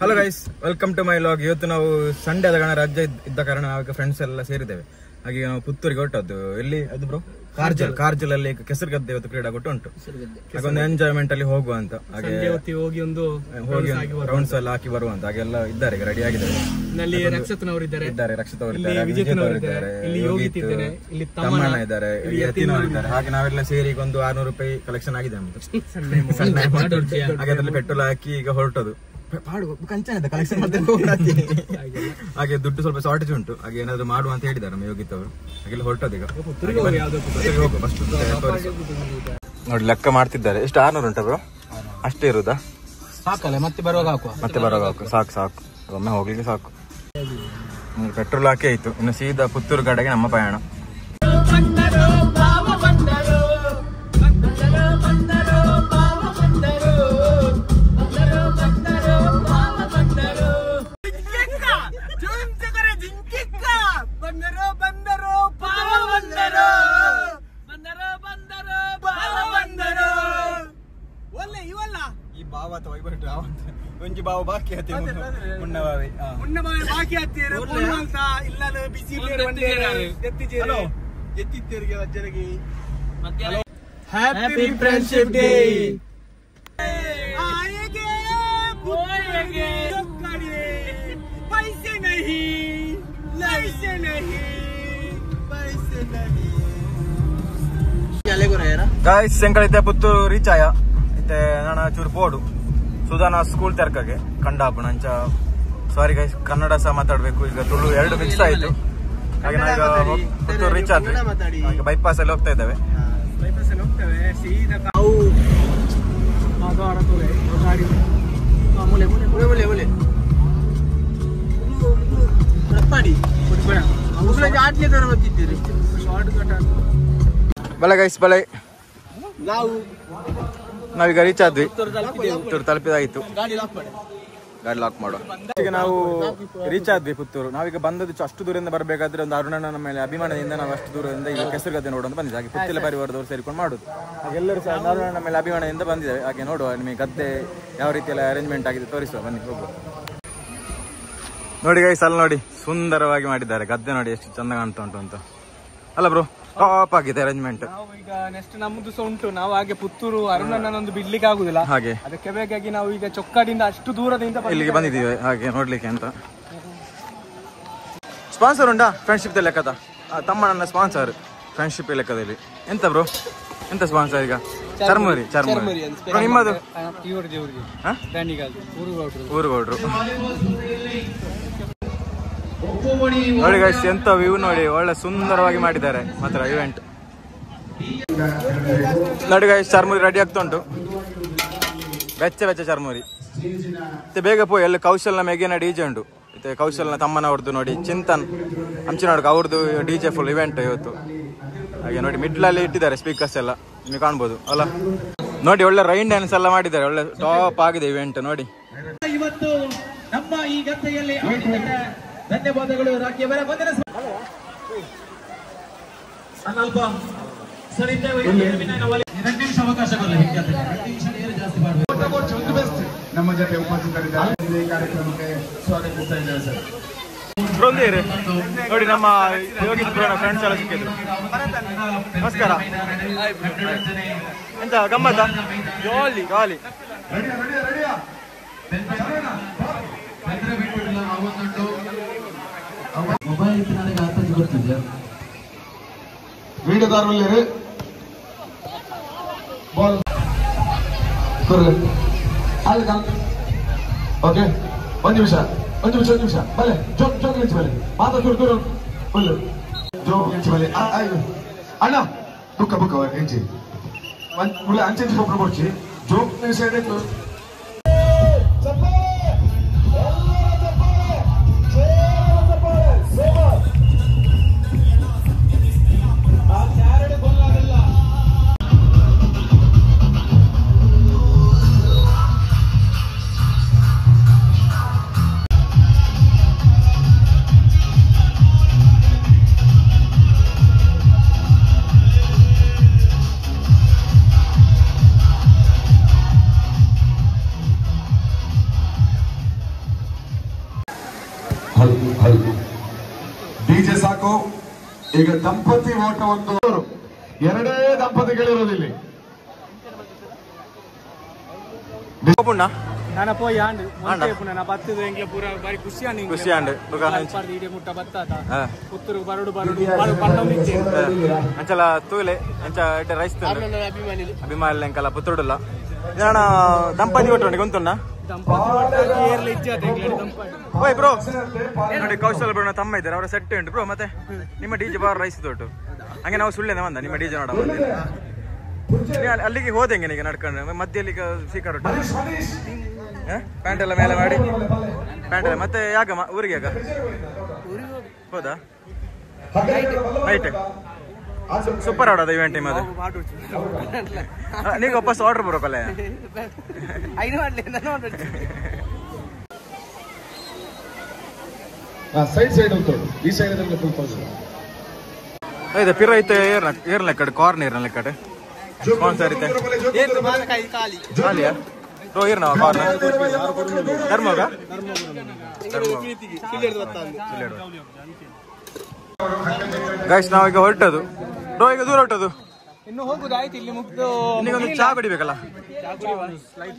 Hello guys, welcome to my vlog. ಇವತ್ತು ನಾವು Sunday ಆದ ಕಾರಣ ರಜೆ ಇದ್ದ ಕಾರಣ ನಾವು ಫ್ರೆಂಡ್ಸ್ ಎಲ್ಲ ಸೇರಿದ್ದೇವೆ. ಹಾಗೆ ನಾವು ಪುತ್ತೂರಿಗೆ ಹೊರಟದ್ದು. ಎಲ್ಲಿ ಅದು ಬ್ರೋ? ಕಾರ್ಜಲ್ ಅಲ್ಲಿ ಕೆಸರುಗದ್ದೆ ಇವತ್ತು ಕ್ರೀಡಾಕೂಟ ಉಂಟು. ಹಾಗೊಂದು ಎಂಜಾಯ್ಮೆಂಟ್ ಅಲ್ಲಿ ಹೋಗುವ ಅಂತ. ಹಾಗೆ ಹೋಗಿ ರೌಂಡ್ಸ್ ಎಲ್ಲ ಹಾಕಿ ಬರುವ ಅಂತ. ಹಾಗೆಲ್ಲ ಇದ್ದಾರೆ, ರೆಡಿ ಆಗಿದ್ದಾರೆ. ರಕ್ಷತ್ ಅವರು ಇದ್ದಾರೆ, ತಮ್ಮಣ್ಣ ಇದ್ದಾರೆ, ಯತಿನವರು ಇದ್ದಾರೆ. ಹಾಗೆ ನಾವೆಲ್ಲ ಸೇರಿ ಒಂದು 600 ರೂಪಾಯಿ ಕಲೆಕ್ಷನ್ ಆಗಿದೆ ನಮ್ದು. ಹಾಗೆ ಅದ್ರಲ್ಲಿ ಪೆಟ್ರೋಲ್ ಹಾಕಿ ಈಗ ಹೊರಟೋದು. ಕಲೆಕ್ಷನ್ ಹಾಗೆ ದುಡ್ಡು ಸ್ವಲ್ಪ ಶಾರ್ಟೇಜ್ ಉಂಟು. ಹಾಗೆ ಏನಾದ್ರು ಮಾಡುವ ಅಂತ ಹೇಳಿದ್ದಾರೆ ನಮ್ಮ ಯೋಗಿತ್ ಅವರು. ಹಾಗೆಲ್ಲ ಹೊರಟೋದು ಈಗ ನೋಡಿ. ಲೆಕ್ಕ ಮಾಡ್ತಿದ್ದಾರೆ. ಎಷ್ಟು 600 ಉಂಟ ಬ್ರೋ? ಅಷ್ಟೇ ಇರುದಾ? ಸಾಕಲ್ಲ, ಮತ್ತೆ ಬರುವಾಗ ಹಾಕು. ಸಾಕು ಒಮ್ಮೆ ಹೋಗ್ಲಿಕ್ಕೆ ಸಾಕು. ಪೆಟ್ರೋಲ್ ಹಾಕಿ ಆಯ್ತು. ಇನ್ನು ಸೀದಾ ಪುತ್ತೂರು ಕಡೆಗೆ ನಮ್ಮ ಪಯಣ. ಒಂಜಿ ಬಾವು ಬಾಕಿ ಹ್ಯಾಪಿ ಫ್ರೆಂಡ್ಶಿಪ್ ಡೇ. ಗಾಯ್ಸ್ ಶಂಕಳಿತೆ ಪುತ್ತೂರು ರೀಚ್ ಆಯ ಇತ್ತೆ ನಾನು ಚೂರು ಬೋರ್ಡು ಸುಧಾನ ಸ್ಕೂಲ್ ತೆರಕಗೆ ಕಂಡಾಪು ನಂಚ. ಸಾರಿ ಗೈಸ್, ಕನ್ನಡ ಸಹ ಮಾತಾಡ್ಬೇಕು. ಈಗ ತುಳು ಎರಡು ಮಿಕ್ಸ್ ಆಯ್ತು. ಹಾಗೆ ನಾವೀಗ ಪುತ್ತೂರು ರೀಚ್ ಆದ್ವಿ. ಈಗ ಬೈಪಾಸ್ ಅಲ್ಲಿ ಹೋಗ್ತಾ ಇದ್ದೇವೆ. ಬಲೆ ಗೈಸ್, ಬಲೆ ನಾವೀಗ ರೀಚ್ ಆದ್ವಿ. ಪುತ್ತೂರು ತಲುಪಿದಾಗಿತ್ತು. ಗಾಡಿ ಲಾಕ್ ಮಾಡುವ. ಈಗ ನಾವು ರೀಚ್ ಆದ್ವಿ ಪುತ್ತೂರು. ನಾವೀಗ ಬಂದದ್ದು ಅಷ್ಟು ದೂರದಿಂದ ಬರಬೇಕಾದ್ರೆ ಒಂದು ಅರುಣನ ಮೇಲೆ ಅಭಿಮಾನದಿಂದ ನಾವು ಅಷ್ಟು ದೂರದಿಂದ ಈಗ ಕೆಸರುಗದ್ದೆ ನೋಡೋದು ಬಂದಿದ್ದೆ. ಹಾಗೆ ಪುತ್ತಿಲ ಪರಿವಾರದವರು ಸೇರಿಕೊಂಡು ಮಾಡುದು. ಹಾಗೆ ಎಲ್ಲರೂ ಸಹ ಅರುಣನ ಮೇಲೆ ಅಭಿಮಾನದಿಂದ ಬಂದಿದ್ದೇವೆ. ಹಾಗೆ ನೋಡುವ ನಿಮಗೆ ಗದ್ದೆ ಯಾವ ರೀತಿಯೆಲ್ಲ ಅರೇಂಜ್ಮೆಂಟ್ ಆಗಿದೆ ತೋರಿಸುವ, ಬನ್ನಿ ಹೋಗುವ. ನೋಡಿ ಗೈಸ್, ಅಲ್ಲಿ ನೋಡಿ ಸುಂದರವಾಗಿ ಮಾಡಿದ್ದಾರೆ ಗದ್ದೆ. ನೋಡಿ ಎಷ್ಟು ಚಂದ ಕಾಣ್ತಾ ಉಂಟು ಅಂತ ಅಲ್ಲ ಬ್ರೋ? ಟಾಪ್ ಆಗಿದೆ ಅರೇಂಜ್ಮೆಂಟ್. ಈಗ ನೆಕ್ಸ್ಟ್ ನಮ್ಮದು ಸಹ ಉಂಟು. ನಾವು ಹಾಗೆ ಪುತ್ತೂರು ಅರುಣನೊಂದು ಬಿಡ್ಲಿಕ್ಕೆ ಆಗುದಿಲ್ಲ. ಹಾಗೆ ಅದಕ್ಕೆ ಬೇಕಾಗಿ ನಾವು ಈಗ ಚೊಕ್ಕಾಡಿಂದ ಅಷ್ಟು ದೂರದಿಂದ ಇಲ್ಲಿಗೆ ಬಂದಿದ್ದೀವಿ ಹಾಗೆ ನೋಡ್ಲಿಕ್ಕೆ ಅಂತ. ಸ್ಪಾನ್ಸರ್ ಉಂಟಾ ಫ್ರೆಂಡ್ಶಿಪ್ ಲೆಕ್ಕದ? ತಮ್ಮಣ್ಣ ಸ್ಪಾನ್ಸರ್ ಫ್ರೆಂಡ್ಶಿಪ್ ಲೆಕ್ಕದಲ್ಲಿ. ಎಂತ ಬ್ರೋ, ಎಂತ ಸ್ಪಾನ್ಸರ್ ಈಗ? ಚರ್ಮುರಿ. ನಿಮ್ಮದು ಊರುಗೌಡ್ರು. ನೋಡಿ ಗೈಸ್, ಎಂತ ವ್ಯೂ ನೋಡಿ, ಒಳ್ಳೆ ಸುಂದರವಾಗಿ ಮಾಡಿದ್ದಾರೆ ಮಾತ್ರ ಇವೆಂಟ್. ನೋಡಿ ಗೈಸ್, ಚರ್ಮುರಿ ರೆಡಿ ಆಗ್ತಾ ಉಂಟು. ಬೆಚ್ಚ ಚರ್ಮುರಿ. ಮತ್ತೆ ಬೇಗ ಪೋಯ್. ಎಲ್ಲ ಕೌಶಲ್ನ ಮೇಗಿನ ಡಿಜೆ ಉಂಟು. ಮತ್ತೆ ಕೌಶಲ್ನ ತಮ್ಮನವ್ರದ್ದು ನೋಡಿ, ಚಿಂತನ್ ಹಂಚಿನೋಡ್ಕ ಅವ್ರದ್ದು ಡಿಜೆ ಫುಲ್ ಇವೆಂಟ್ ಇವತ್ತು. ಹಾಗೆ ನೋಡಿ ಮಿಡ್ಲಲ್ಲಿ ಇಟ್ಟಿದ್ದಾರೆ ಸ್ಪೀಕರ್ಸ್ ಎಲ್ಲ, ನೀವು ಕಾಣ್ಬೋದು ಅಲ್ಲ. ನೋಡಿ ಒಳ್ಳೆ ರೈನ್ ಡ್ಯಾನ್ಸ್ ಎಲ್ಲ ಮಾಡಿದ್ದಾರೆ. ಒಳ್ಳೆ ಟಾಪ್ ಆಗಿದೆ ಇವೆಂಟ್ ನೋಡಿ. ಇವತ್ತು ನಮ್ಮ ಈ ಗದ್ದೆಯಲ್ಲಿ ಧನ್ಯವಾದಗಳು. ರಾಜ್ಯವರ ಬಂದರೆ ಸ್ವಲ್ಪ ಸರಿತೇವೆ. 2 ನಿಮಿಷ ಅವಕಾಶ ಕೊಡಲಿ ವಿದ್ಯಾರ್ಥಿಗಳು. 2 ನಿಮಿಷ ನೇರ ಜಾಸ್ತಿ ಮಾಡಬೇಕು. ನಮ್ಮ ಜೊತೆ ಉಪಸ್ಥಿತರಿದ್ದಾರೆ. ಈ ಕಾರ್ಯಕ್ರಮಕ್ಕೆ ಸ್ವಾಗತಿಸ್ತಾ ಇದ್ದೇವೆ ಸರ್. ನೋಡಿ ನಮ್ಮ ಯೋಗಿತ್ ಫ್ರೆಂಡ್ಸ್ ಎಲ್ಲ ಸಿಕ್ಕಿದ್ರು. ನಮಸ್ಕಾರ. ಎಂತ ಗಮ್ಮತ್ತ? ಗಾಲಿ ಮೊಬೈಲ್ ನನಗೆ ಅರ್ಥ ಗೊತ್ತಿದೆ. വീടുകാരുള്ളവര് ಓಕೆ. ಒಂದು ನಿಮಿಷ ಬಲೆ ಜೋಕ್ ನಿಂಚು ಬಲೆ ಮಾತಾ ದೂರ ಒಳ್ಳೆ ಜೋಕ್ ನಿಂಚು ಬಲೆ ಅಣ್ಣ ಬುಕ್ಕ ಎಂಚಿ ಒಳ್ಳೆ ಅಂಚೆ ಒಬ್ರು ಕೊಡ್ಚಿ ಜೋಕ್ ನಿಮಿಷ ಸಾಕು. ಈಗ ದಂಪತಿ ಓಟ ಒಂದು ಎರಡೇ ದಂಪತಿಗಳಿರೋದಿಲ್ಲಿ. ನಾನು ಪೋಯಿ ಆಂಡು ನಾನು ಬತ್ತದ ಎಂಗ್ಲ ಪೂರ ಬಾರಿ ಖುಷಿ ಆಂಡು ಇಡೀ ಮುಟ್ಟ ಬತ್ತಾತ ಪುತ್ತೂರು ಬರಡು ಅಂಚಲ ತೂಲೆ ಅಂಚ ರೈಸ್ ಅಭಿಮಾನಿ ಎಂಕಲ ಪುತ್ತೂಡುಲ್ಲ ನಾನು ದಂಪತಿ ಒಟ್ಟು ಗೊಂತುಣ್ಣ ಓಯ್ ಬ್ರೋ ನೋಡಿ ಕೌಶಲ್ ಬ್ರೋ ತಮ್ಮ ಇದ್ದಾರೆ ಅವರ ಸೆಟ್ ಉಂಟು ಬ್ರೋ. ಮತ್ತೆ ನಿಮ್ಮ ಡಿಜೆ ಬಾರ್ ರೈಸ್ ತೊಟ್ಟು ಹಂಗೆ ನಾವು ಸುಳ್ಳೆ ಬಂದ ನಿಮ್ಮ ಡಿಜೆ ನೋಡ ಅಲ್ಲಿಗೆ ಹೋದೆ ಹೆಂಗೆ ಈಗ ನಡ್ಕೊಂಡು ಮಧ್ಯದಲ್ಲಿ ಸೀಕರ್ ಪ್ಯಾಂಟ್ ಎಲ್ಲ ಮೇಲೆ ಮಾಡಿ ಪ್ಯಾಂಟ್ ಎಲ್ಲ ಮತ್ತೆ ಯಾಕ ಊರಿಗೆ ಯಾಕ ಹೌದಾ ನೈಟ್ ಸೂಪರ್ ಆಡೋದು ಇವೆಂಟ್ ಟೈಮ್ ಅದು ನೀವು ವಾಪಸ್ ಆರ್ಡರ್ ಬರೋಕಲ್ಲ ಸೈಡ್ ಉಂಟು ಈ ಸೈಡ್ ಇದೆ ಪಿರ ಐತೆ ಏರ್ಲ ಕಡೆ ಕಾರ್ನ್ ಏರ್ನ ಕಡೆ ಸ್ಪಾನ್ಸರ್ ಐತೆ ಖಾಲಿಯಾ ರೋ ಏರ್ನ ಕಾರ್ನ್ ಧರ್ಮಗ ಗೈಸ್ ನಾವೀಗ ಹೊರಟದು ರೋ ಈಗ ದೂರ ಹೊರಟದು ಇನ್ನು ಹೋಗುದಾಯ್ತು ಇಲ್ಲಿ ಮುಗ್ದು ನಿಗೊಂದು ಚಾ ಕುಡಿಬೇಕಲ್ಲ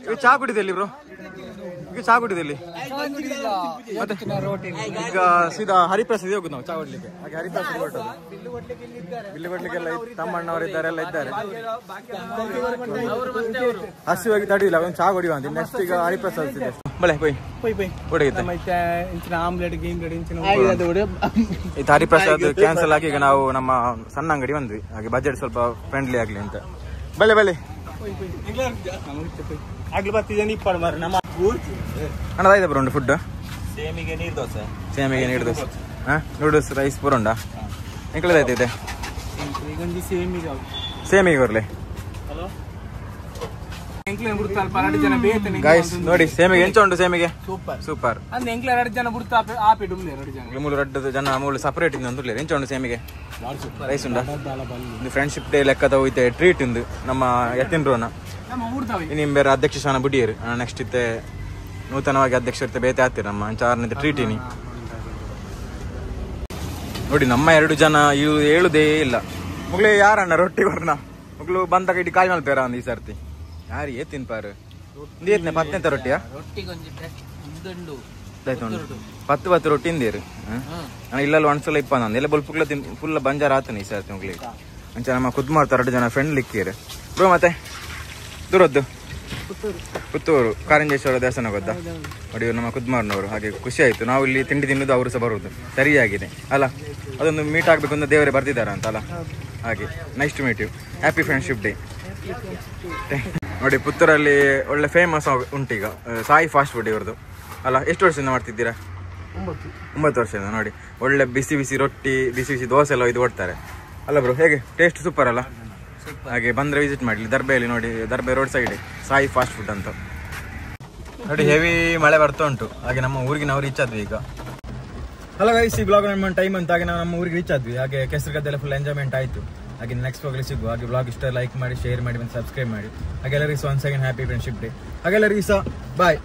ಈಗ ಚಾ ಕುಡಿದೆ ಬ್ರೋ ಈಗ ಚಾ ಕುಡಿದೆ ಇಲ್ಲಿ ಮತ್ತೆ ಈಗ ಸೀದಾ ಹರಿಪ್ರಸಾದ್ ಹೋಗುದು ನಾವು ಚಾ ಕೊಡ್ಲಿಕ್ಕೆ ಹಾಗೆ ಹರಿಪ್ರಸಾದ್ ಹೊರಟದು ಬಿಲ್ಲು ಕೊಡ್ಲಿಕ್ಕೆಲ್ಲ ತಮ್ಮಣ್ಣವರಿದ್ದಾರೆ ಎಲ್ಲ ಇದ್ದಾರೆ ಹಸಿವಾಗಿ ತಡಿಯಿಲ್ಲ ಒಂದು ಚಾ ಕುಡಿಯುವ ಅಂತ ನೆಕ್ಸ್ಟ್ ಈಗ ಹರಿಪ್ರಸಾದ್ ಇದೆ ಬಳೆ ಆಮ್ಲೆಟ್ ಇದು ಹರಿಪ್ರಸಾದ್ ಕ್ಯಾನ್ಸಲ್ ಆಗಿ ಈಗ ನಾವು ನಮ್ಮ ಸಣ್ಣ ಅಂಗಡಿ ಬಂದ್ವಿ ಹಾಗೆ ಬಜೆಟ್ ಸ್ವಲ್ಪ ಫ್ರೆಂಡ್ಲಿ ಆಗ್ಲಿ ಅಂತ ಬಳೆ ಬಳೆ ಆಗ್ಲಿ ಬರ್ತಿದ್ದೇನೆ ಇಪ್ಪಡು ಮಾರು ನಮ್ಮ ಅಣ್ಣದಾಯ್ತು ಬ್ರೋ ಉಂಟು ಫುಡ್ ಸೇಮಿಗೆ ನೀರು ದೋಸೆ ನೂಡಲ್ಸ್ ರೈಸ್ ಪೂರ ಉಂಟಾ ಎಂಕ್ಳದಾಯ್ತು ಇದೆ ಸೇಮಿಗೆ ಬರಲಿ ಗೈಸ್ ನೋಡಿ ಸೇಮಿಗೆ ಎಂಚ ಉಂಟು ಸೇಮಿಗೆ ಸೂಪರ್ ಅಂದ್ರೆ ಎಂಕ್ಲ 2 ಜನ ಬಿಡ್ತಾ ಆಪಿ ಡುಮ್ಲೆ 2 ಜನ ಮೂರು 2 ಜನ ಮೂರು ಸಪರೇಟ್ ಇಂದ ಅಂತಲೇ ಎಂಚ ಉಂಟು ಸೇಮಿಗೆ ರೈಸ್ ಉಂಟಾ ಇದು ಫ್ರೆಂಡ್ಶಿಪ್ ಡೇ ಲೆಕ್ಕದ ಹೋಯ್ತೆ ಟ್ರೀಟ್ ಇಂದು ನಮ್ಮ ಯತಿನ್ರೋನ ನಿಮ್ ಬೇರೆ ಅಧ್ಯಕ್ಷ ಸ್ಥಾನ ಬಿಡಿಯರು ನೆಕ್ಸ್ಟ್ ಇತ್ತೆ ನೂತನವಾಗಿ ಅಧ್ಯಕ್ಷ ಇರ್ತೆ ಬೇತೆ ಆಗ್ತೀರ ನಮ್ಮ ಅಂಚಾರನಿಂದ ಟ್ರೀಟ್ ಇನಿ ನೋಡಿ ನಮ್ಮ 2 ಜನ ಹೇಳುದೇ ಇಲ್ಲ ಮುಗ್ಲೇ ಯಾರಣ್ಣ ರೊಟ್ಟಿ ಕೊರ್ನ ಮುಗ್ಲು ಬಂದಾಗ ಇಡೀ ಕಾಯಿ ಮಲ್ಪೇರ ಒಂದು ಈ ಸರ್ತಿ ಯಾರು ತಿನ್ಪಾರು ನೀರ್ನೆ 10 ರೊಟ್ಟಿಯಾ 10 ರೊಟ್ಟಿ ಇಂದೇರು ನಾನು ಇಲ್ಲಲ್ಲಿ ಒಂದ್ಸಲ ಇಪ್ಪ ನಂದು ಎಲ್ಲ ಬಲ್ಪುಗ್ಲ ಫುಲ್ ಬಂಜಾರ ಆತನ ಈ ಸರ್ತಿ ಮುಗ್ಲಿಕ್ಕೆ ಅಂಚ ನಮ್ಮ ಕುದ್ಮಾರ್ತ 2 ಜನ ಫ್ರೆಂಡ್ ಲಿಕ್ಕಿರು ಬ್ರೋ ಮತ್ತೆ ದೂರದ್ದು ಪುತ್ತೂರು ಕಾರಂಜೇಶ್ವರ ದೇವಸ್ಥಾನ ಗೊತ್ತಾ ನೋಡಿ ನಮ್ಮ ಕುದ್ಮಾರ್ನವರು ಹಾಗೆ ಖುಷಿ ಆಯ್ತು ನಾವು ಇಲ್ಲಿ ತಿಂಡಿ ತಿನ್ನೋದು ಅವರು ಸಹ ಬರುವುದು ಸರಿಯಾಗಿದೆ ಅಲ್ಲ ಅದೊಂದು ಮೀಟ್ ಆಗ್ಬೇಕು ಅಂತ ದೇವರೇ ಬರ್ತಿದ್ದಾರೆ ಅಂತ ಅಲ್ಲ ಹಾಗೆ nice to meet you happy friendship day ನೋಡಿ ಪುತ್ತೂರಲ್ಲಿ ಒಳ್ಳೆ ಫೇಮಸ್ ಉಂಟೀಗ ಸಾಯಿ ಫಾಸ್ಟ್ ಫುಡ್ ಇವ್ರದ್ದು ಅಲ್ಲ ಎಷ್ಟು ವರ್ಷದಿಂದ ಮಾಡ್ತಿದ್ದೀರಾ 9 ವರ್ಷದಿಂದ ನೋಡಿ ಒಳ್ಳೆ ಬಿಸಿ ಬಿಸಿ ರೊಟ್ಟಿ ಬಿಸಿ ಬಿಸಿ ದೋಸೆ ಎಲ್ಲ ಇದು ಕೊಡ್ತಾರೆ ಅಲ್ಲ ಬ್ರೋ ಹೇಗೆ ಟೇಸ್ಟ್ ಸೂಪರ್ ಅಲ್ಲ ಹಾಗೆ ಬಂದರೆ ವಿಸಿಟ್ ಮಾಡಲಿ ದರ್ಬೆಯಲ್ಲಿ ನೋಡಿ Darbe road side Sai fast food ಅಂತ ನೋಡಿ ಹೆವಿ ಮಳೆ ಬರ್ತಾ ಉಂಟು ಹಾಗೆ ನಮ್ಮ ಊರಿಗೆ ನಾವು ರೀಚ್ ಆದ್ವಿ ಈಗ ಹಲೋ ಗೈಸ್ ಈ ಬ್ಲಾಗ್ ನಮ್ಮ ಟೈಮ್ ಅಂತ ಹಾಗೆ ನಾವು ನಮ್ಮ ಊರಿಗೆ ರೀಚ್ ಆದ್ವಿ ಹಾಗೆ ಕೆಸರು ಗದ್ದೆಲ್ಲ ಫುಲ್ ಎಂಜಾಯ್ಮೆಂಟ್ ಆಯಿತು ಹಾಗೆ ನೆಕ್ಸ್ಟ್ ಬ್ಲಾಗಲ್ಲಿ ಸಿಗುವ ಹಾಗೆ ಬ್ಲಾಗ್ ಇಷ್ಟ ಲೈಕ್ ಮಾಡಿ ಶೇರ್ ಮಾಡಿ ಮತ್ತು ಸಬ್ಸ್ಕ್ರೈಬ್ ಮಾಡಿ ಹಾಗೆಲ್ಲರಿಗೂ once again happy friendship day ಹಾಗೆಲ್ಲರಿಗೂ ಸಹ ಬಾಯ್